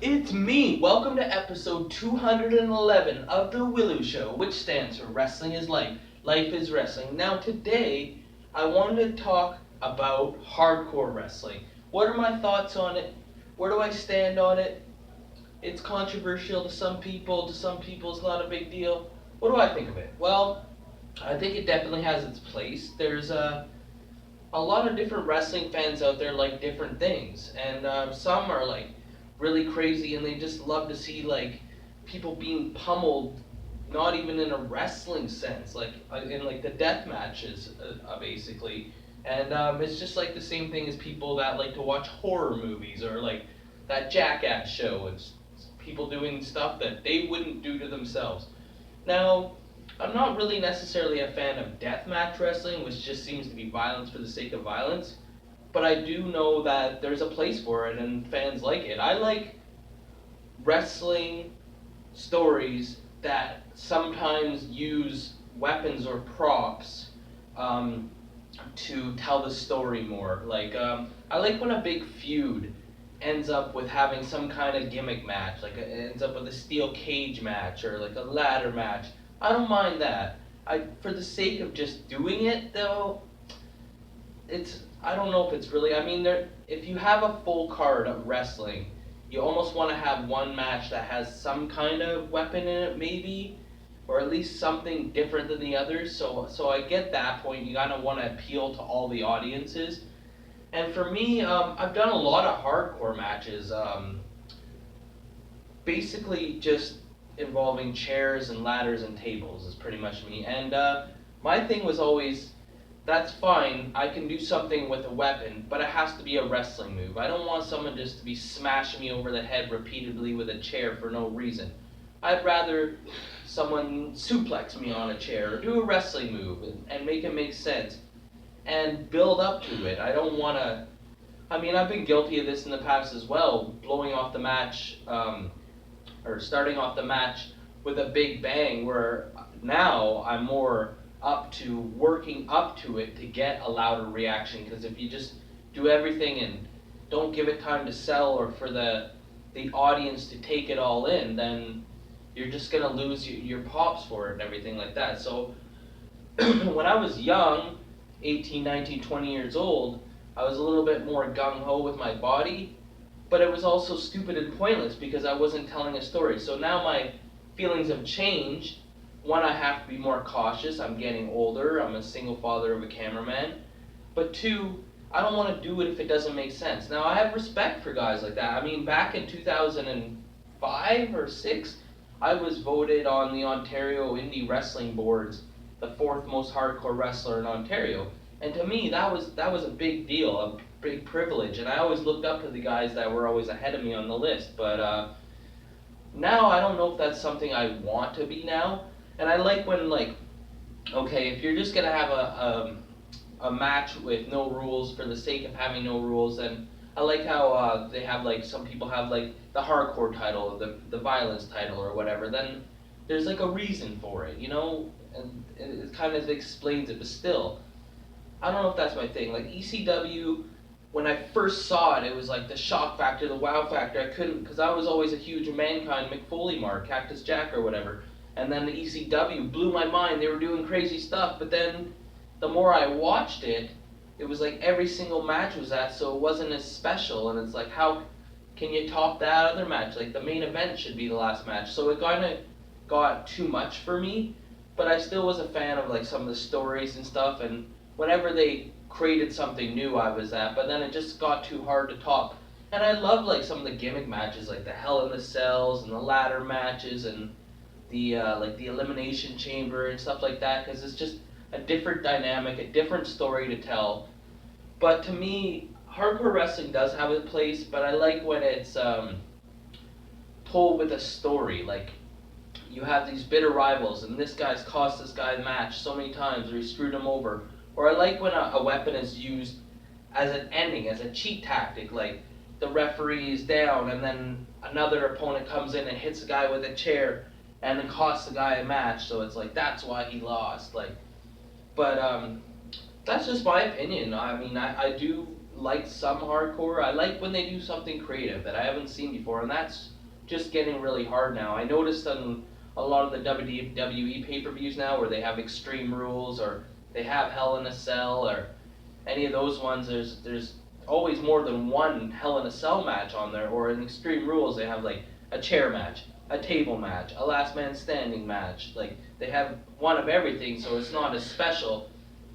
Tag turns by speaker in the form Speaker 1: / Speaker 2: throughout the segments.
Speaker 1: It's me. Welcome to episode 211 of The Willow Show, which stands for Wrestling is Life. Life is Wrestling. Now, today, I wanted to talk about hardcore wrestling. What are my thoughts on it? Where do I stand on it? It's controversial to some people. To some people, it's not a big deal. What do I think of it? Well, I think it definitely has its place. There's a lot of different wrestling fans out there like different things, and some are like really crazy and they just love to see like people being pummeled, not even in a wrestling sense, like in like the death matches, basically. And it's just like the same thing as people that like to watch horror movies or like that Jackass show. It's people doing stuff that they wouldn't do to themselves. Now, I'm not really necessarily a fan of deathmatch wrestling, which just seems to be violence for the sake of violence. But I do know that there's a place for it and fans like it. I like wrestling stories that sometimes use weapons or props um, to tell the story more. Like, I like when a big feud ends up with having some kind of gimmick match, like it ends up with a steel cage match or like a ladder match. I don't mind that. For the sake of just doing it though, it's I don't know if it's really. I mean, if you have a full card of wrestling, you almost want to have one match that has some kind of weapon in it, maybe, or at least something different than the others. So I get that point. You kind of want to appeal to all the audiences. And for me, I've done a lot of hardcore matches, basically just involving chairs and ladders and tables is pretty much me. And my thing was always, that's fine. I can do something with a weapon, but it has to be a wrestling move. I don't want someone just to be smashing me over the head repeatedly with a chair for no reason. I'd rather someone suplex me on a chair or do a wrestling move and make it make sense and build up to it. I don't want to. I mean, I've been guilty of this in the past as well, blowing off the match or starting off the match with a big bang, where now I'm more up to working up to it to get a louder reaction. Because if you just do everything and don't give it time to sell or for the audience to take it all in, then you're just gonna lose your pops for it and everything like that. So when I was young, 18, 19, 20 years old, I was a little bit more gung-ho with my body, but it was also stupid and pointless because I wasn't telling a story. So now my feelings have changed. One, I have to be more cautious. I'm getting older. I'm a single father of a cameraman. But two, I don't want to do it if it doesn't make sense. Now, I have respect for guys like that. I mean, back in 2005 or 6, I was voted on the Ontario Indie Wrestling Board's the fourth most hardcore wrestler in Ontario. And to me, that was a big deal, a big privilege. And I always looked up to the guys that were always ahead of me on the list. But now I don't know if that's something I want to be now. And I like when, like, okay, if you're just gonna have a match with no rules for the sake of having no rules, then I like how they have, like, some people have like the hardcore title, the violence title or whatever. Then there's like a reason for it, you know, and it kind of explains it. But still, I don't know if that's my thing. Like ECW, when I first saw it, it was like the shock factor, the wow factor. I couldn't, because I was always a huge Mankind Mick Foley mark, Cactus Jack or whatever. And then the ECW blew my mind. They were doing crazy stuff, but then the more I watched it, it was like every single match was that, so it wasn't as special. And it's like, how can you top that other match? Like the main event should be the last match. So it kind of got too much for me, but I still was a fan of like some of the stories and stuff. And whenever they created something new, I was at. But then it just got too hard to top. And I love like some of the gimmick matches, like the Hell in the Cells and the ladder matches and the like the Elimination Chamber and stuff like that, because it's just a different dynamic, a different story to tell. But to me, hardcore wrestling does have a place, but I like when it's told with a story. Like you have these bitter rivals, and this guy's cost this guy a match so many times, or he screwed him over. Or I like when a weapon is used as an ending, as a cheat tactic, like the referee is down, and then another opponent comes in and hits the guy with a chair, and then costs the guy a match. So it's like that's why he lost. Like, but that's just my opinion. I mean, I do like some hardcore. I like when they do something creative that I haven't seen before, and that's just getting really hard now. I noticed on a lot of the WWE pay-per-views now where they have Extreme Rules or they have Hell in a Cell or any of those ones. There's always more than one Hell in a Cell match on there, or in Extreme Rules they have like a chair match, a table match, a last man standing match. Like they have one of everything, so it's not as special.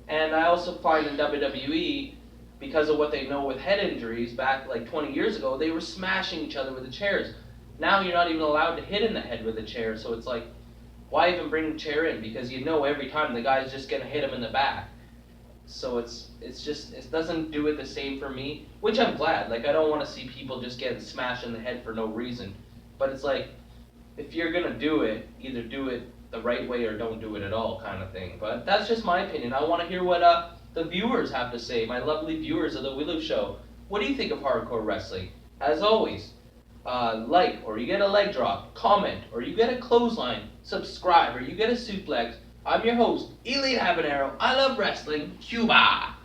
Speaker 1: And I also find in WWE, because of what they know with head injuries, back like 20 years ago, they were smashing each other with the chairs. Now you're not even allowed to hit in the head with a chair, so it's like, why even bring the chair in? Because you know every time the guy's just gonna hit him in the back. So it's just, it doesn't do it the same for me, which I'm glad. Like I don't want to see people just getting smashed in the head for no reason. But it's like, if you're gonna do it, either do it the right way or don't do it at all, kind of thing. But that's just my opinion. I want to hear what the viewers have to say, my lovely viewers of the Willow Show. What do you think of hardcore wrestling? As always, like, or you get a leg drop, comment, or you get a clothesline, subscribe, or you get a suplex. I'm your host, Elite Habanero. I love wrestling. Cuba!